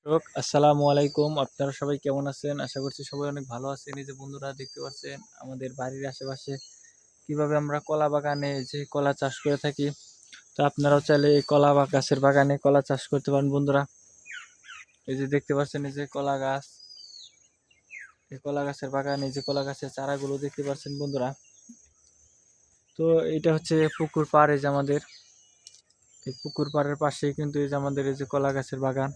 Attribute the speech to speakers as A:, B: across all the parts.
A: আসসালামু আলাইকুম। আপনারা সবাই কেমন আছেন? আশা করছি সবাই অনেক ভালো আছেন। এই যে বন্ধুরা দেখতে পাচ্ছেন আমাদের বাড়ির আশেপাশে কিভাবে আমরা কলা বাগানে যে কলা চাষ করে থাকি। তো আপনারাও চাইলে এই কলা বা গাছের বাগানে কলা চাষ করতে পারেন বন্ধুরা। এই যে দেখতে পাচ্ছেন এই যে কলা গাছ, এই কলা গাছের বাগানে যে কলা গাছের চারাগুলো দেখতে পাচ্ছেন বন্ধুরা। তো এটা হচ্ছে পুকুর পাড়, এই যে আমাদের এই পুকুর পাড়ের পাশেই কিন্তু এই যে আমাদের এই যে কলা গাছের বাগান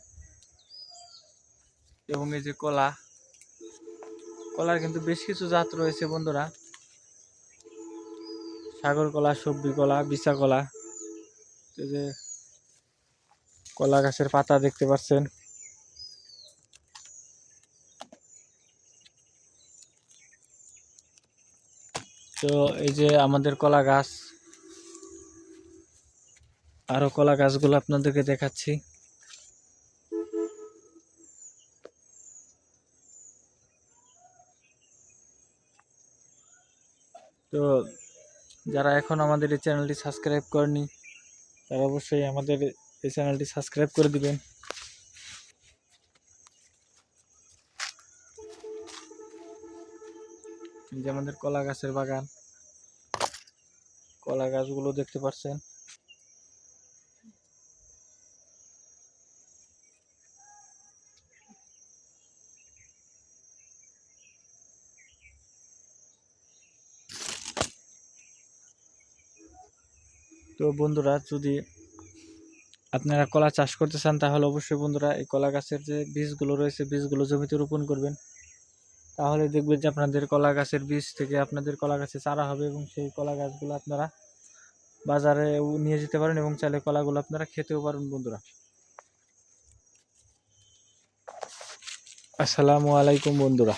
A: এবং এই যে কলার কিন্তু বেশ কিছু জাত রয়েছে বন্ধুরা। সাগর কলা, সবজি কলা, বিচা কলা। এই যে কলা গাছের পাতা দেখতে পাচ্ছেন। তো এই যে আমাদের কলা গাছ, আরো কলা গাছগুলো আপনাদেরকে দেখাচ্ছি। তো যারা এখন আমাদের এই চ্যানেলটি সাবস্ক্রাইব করেনি তারা অবশ্যই আমাদের এই চ্যানেলটি সাবস্ক্রাইব করে দিবেন। এই যে আমাদের কলা গাছের বাগান, কলা গাছগুলো দেখতে পাচ্ছেন। তো বন্ধুরা, যদি আপনারা কলা চাষ করতে চান তাহলে অবশ্যই বন্ধুরা এই কলা গাছের যে বীজগুলো রয়েছে বীজগুলো জমিতে রোপণ করবেন। তাহলে দেখবেন যে আপনাদের কলা গাছের বীজ থেকে আপনাদের কলা গাছে চারা হবে এবং সেই কলা গাছগুলো আপনারা বাজারে নিয়ে যেতে পারেন এবং চাইলে কলাগুলো আপনারা খেতেও পারেন বন্ধুরা। আসসালামু আলাইকুম বন্ধুরা।